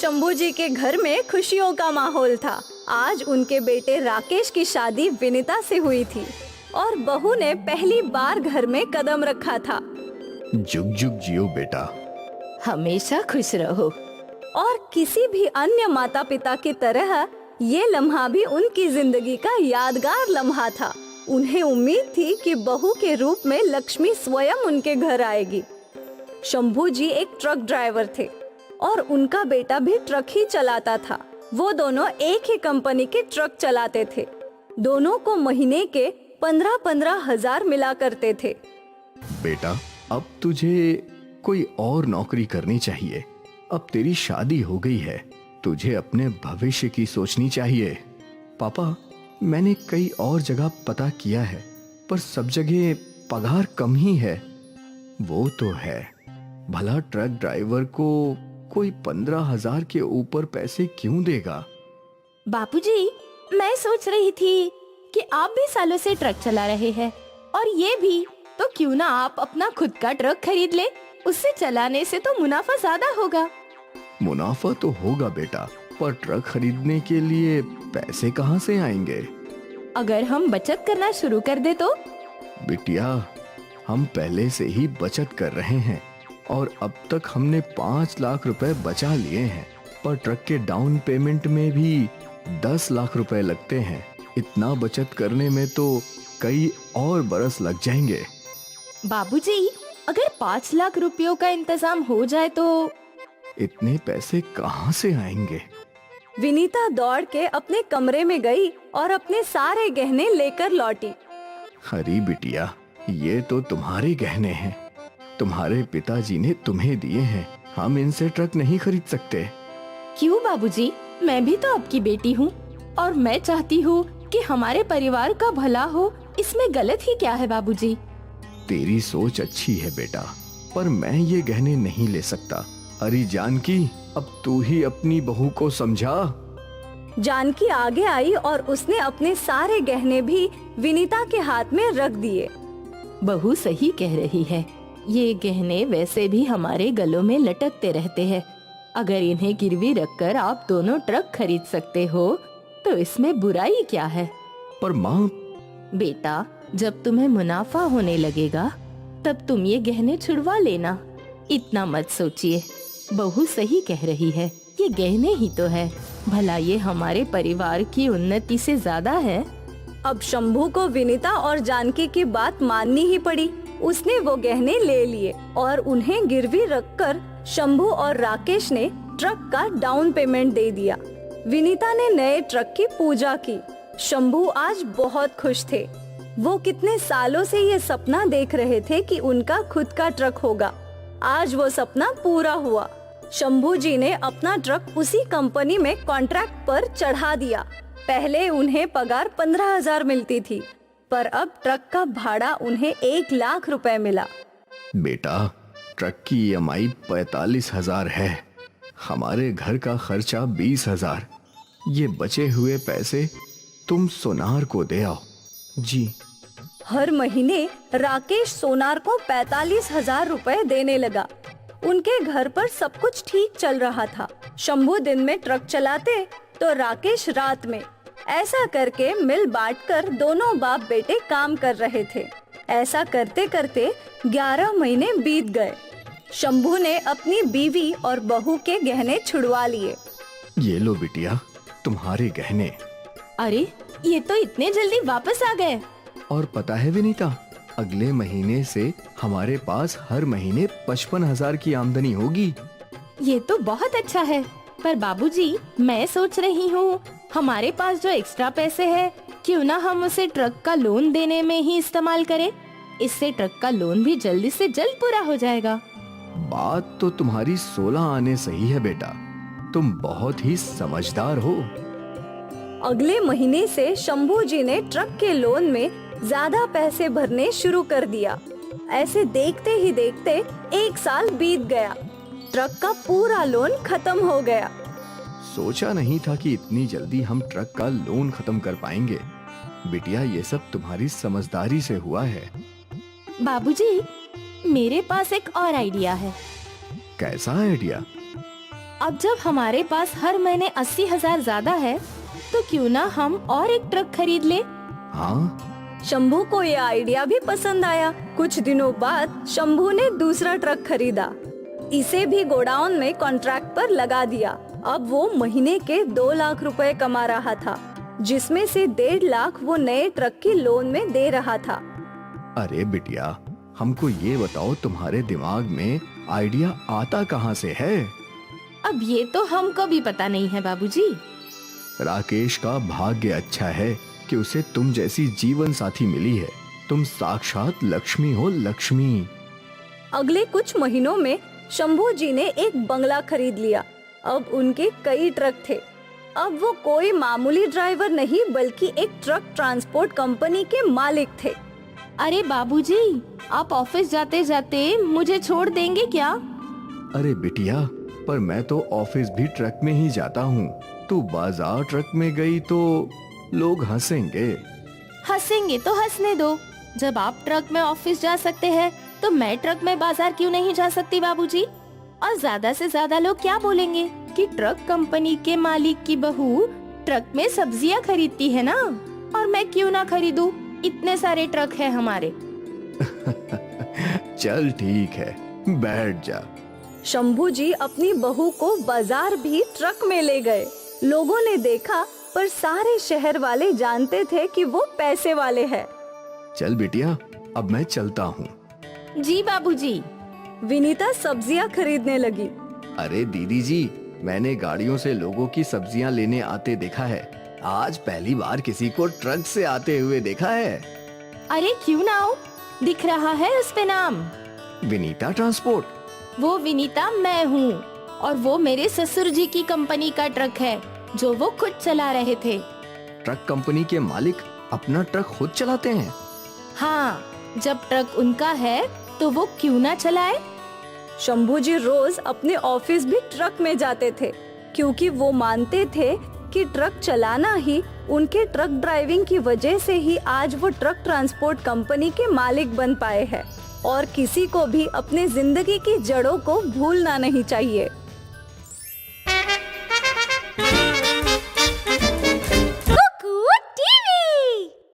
शंभू जी के घर में खुशियों का माहौल था। आज उनके बेटे राकेश की शादी विनीता से हुई थी और बहू ने पहली बार घर में कदम रखा था। जुग जुग जियो बेटा। हमेशा खुश रहो। और किसी भी अन्य माता पिता की तरह ये लम्हा भी उनकी जिंदगी का यादगार लम्हा था। उन्हें उम्मीद थी कि बहू के रूप में लक्ष्मी स्वयं उनके घर आएगी। शंभू जी एक ट्रक ड्राइवर थे और उनका बेटा भी ट्रक ही चलाता था। वो दोनों एक ही कंपनी के ट्रक चलाते थे। दोनों को महीने के 15-15 हजार मिला करते थे। बेटा, अब तुझे कोई और नौकरी करनी चाहिए। अब तेरी शादी हो गई है, तुझे अपने भविष्य की सोचनी चाहिए। पापा, मैंने कई और जगह पता किया है, पर सब जगह पगार कम ही है। वो तो है, भला ट्रक ड्राइवर को कोई 15,000 के ऊपर पैसे क्यों देगा? बापूजी, मैं सोच रही थी कि आप भी सालों से ट्रक चला रहे हैं और ये भी, तो क्यों ना आप अपना खुद का ट्रक खरीद ले। उससे चलाने से तो मुनाफा ज्यादा होगा। मुनाफा तो होगा बेटा, पर ट्रक खरीदने के लिए पैसे कहाँ से आएंगे? अगर हम बचत करना शुरू कर दे तो? बिटिया, हम पहले से ही बचत कर रहे हैं और अब तक हमने 5 लाख रुपए बचा लिए हैं, पर ट्रक के डाउन पेमेंट में भी 10 लाख रुपए लगते हैं। इतना बचत करने में तो कई और बरस लग जाएंगे। बाबूजी, अगर 5 लाख रुपयों का इंतजाम हो जाए तो? इतने पैसे कहाँ से आएंगे? विनीता दौड़ के अपने कमरे में गई और अपने सारे गहने लेकर लौटी। अरे बिटिया, ये तो तुम्हारे गहने हैं। तुम्हारे पिताजी ने तुम्हें दिए हैं। हम इनसे ट्रक नहीं खरीद सकते। क्यों बाबूजी, मैं भी तो आपकी बेटी हूँ और मैं चाहती हूँ कि हमारे परिवार का भला हो। इसमें गलत ही क्या है बाबूजी? तेरी सोच अच्छी है बेटा, पर मैं ये गहने नहीं ले सकता। अरे जानकी, अब तू ही अपनी बहू को समझा। जानकी आगे आई और उसने अपने सारे गहने भी विनीता के हाथ में रख दिए। बहू सही कह रही है, ये गहने वैसे भी हमारे गलों में लटकते रहते हैं। अगर इन्हें गिरवी रखकर आप दोनों ट्रक खरीद सकते हो तो इसमें बुराई क्या है? पर माँ, बेटा, जब तुम्हें मुनाफा होने लगेगा तब तुम ये गहने छुड़वा लेना। इतना मत सोचिए, बहू सही कह रही है। ये गहने ही तो है, भला ये हमारे परिवार की उन्नति से ज्यादा है। अब शंभू को विनीता और जानकी की बात माननी ही पड़ी। उसने वो गहने ले लिए और उन्हें गिरवी रखकर शंभू और राकेश ने ट्रक का डाउन पेमेंट दे दिया। विनीता ने नए ट्रक की पूजा की। शंभू आज बहुत खुश थे। वो कितने सालों से ये सपना देख रहे थे कि उनका खुद का ट्रक होगा। आज वो सपना पूरा हुआ। शंभू जी ने अपना ट्रक उसी कंपनी में कॉन्ट्रैक्ट पर चढ़ा दिया। पहले उन्हें पगार 15,000 मिलती थी, पर अब ट्रक का भाड़ा उन्हें 1 लाख रुपए मिला। बेटा, ट्रक की EMI 45,000 है। हमारे घर का खर्चा 20,000। ये बचे हुए पैसे तुम सोनार को दे आओ। जी। हर महीने राकेश सोनार को 45,000 रुपए देने लगा। उनके घर पर सब कुछ ठीक चल रहा था। शंभू दिन में ट्रक चलाते तो राकेश रात में। ऐसा करके मिल बांटकर दोनों बाप बेटे काम कर रहे थे। ऐसा करते करते 11 महीने बीत गए। शंभू ने अपनी बीवी और बहू के गहने छुड़वा लिए। ये लो बिटिया, तुम्हारे गहने। अरे, ये तो इतने जल्दी वापस आ गए। और पता है विनीता, अगले महीने से हमारे पास हर महीने 55,000 की आमदनी होगी। ये तो बहुत अच्छा है। पर बाबूजी, मैं सोच रही हूँ हमारे पास जो एक्स्ट्रा पैसे हैं, क्यों ना हम उसे ट्रक का लोन देने में ही इस्तेमाल करें। इससे ट्रक का लोन भी जल्दी से जल्द पूरा हो जाएगा। बात तो तुम्हारी 16 आने सही है बेटा। तुम बहुत ही समझदार हो। अगले महीने से शंभू जी ने ट्रक के लोन में ज्यादा पैसे भरने शुरू कर दिया। ऐसे देखते ही देखते 1 साल बीत गया। ट्रक का पूरा लोन खत्म हो गया। सोचा नहीं था कि इतनी जल्दी हम ट्रक का लोन खत्म कर पाएंगे। बिटिया, ये सब तुम्हारी समझदारी से हुआ है। बाबूजी, मेरे पास एक और आइडिया है। कैसा आइडिया? अब जब हमारे पास हर महीने 80,000 ज्यादा है, तो क्यों ना हम और एक ट्रक खरीद ले। हाँ, शंभू को ये आइडिया भी पसंद आया। कुछ दिनों बाद शंभू ने दूसरा ट्रक खरीदा। इसे भी गोडाउन में कॉन्ट्रैक्ट पर लगा दिया। अब वो महीने के 2 लाख रुपए कमा रहा था, जिसमें से 1.5 लाख वो नए ट्रक की लोन में दे रहा था। अरे बिटिया, हमको ये बताओ, तुम्हारे दिमाग में आइडिया आता कहाँ से है? अब ये तो हमको भी पता नहीं है बाबूजी। राकेश का भाग्य अच्छा है कि उसे तुम जैसी जीवन साथी मिली है। तुम साक्षात लक्ष्मी हो, लक्ष्मी। अगले कुछ महीनों में शंभू जी ने एक बंगला खरीद लिया। अब उनके कई ट्रक थे। अब वो कोई मामूली ड्राइवर नहीं, बल्कि एक ट्रक ट्रांसपोर्ट कंपनी के मालिक थे। अरे बाबूजी, आप ऑफिस जाते जाते मुझे छोड़ देंगे क्या? अरे बिटिया, पर मैं तो ऑफिस भी ट्रक में ही जाता हूँ। तू बाजार ट्रक में गई तो लोग हंसेंगे। हंसेंगे तो हंसने दो। जब आप ट्रक में ऑफिस जा सकते हैं, तो मैं ट्रक में बाजार क्यों नहीं जा सकती बाबूजी? और ज्यादा से ज्यादा लोग क्या बोलेंगे कि ट्रक कंपनी के मालिक की बहू ट्रक में सब्जियां खरीदती है ना, और मैं क्यों ना खरीदूं? इतने सारे ट्रक है हमारे। चल ठीक है, बैठ जा। शंभू जी अपनी बहू को बाजार भी ट्रक में ले गए। लोगों ने देखा, पर सारे शहर वाले जानते थे कि वो पैसे वाले हैं। चल बिटिया, अब मैं चलता हूँ। जी बाबूजी। विनीता सब्जियां खरीदने लगी। अरे दीदी जी, मैंने गाड़ियों से लोगों की सब्जियां लेने आते देखा है। आज पहली बार किसी को ट्रक से आते हुए देखा है। अरे क्यों ना हो, दिख रहा है उस पे नाम, विनीता ट्रांसपोर्ट। वो विनीता मैं हूँ, और वो मेरे ससुर जी की कंपनी का ट्रक है जो वो खुद चला रहे थे। ट्रक कंपनी के मालिक अपना ट्रक खुद चलाते हैं? हाँ, जब ट्रक उनका है तो वो क्यों ना चलाए। शंभू जी रोज अपने ऑफिस भी ट्रक में जाते थे, क्योंकि वो मानते थे कि ट्रक चलाना ही, उनके ट्रक ड्राइविंग की वजह से ही आज वो ट्रक ट्रांसपोर्ट कंपनी के मालिक बन पाए हैं। और किसी को भी अपने जिंदगी की जड़ों को भूलना नहीं चाहिए।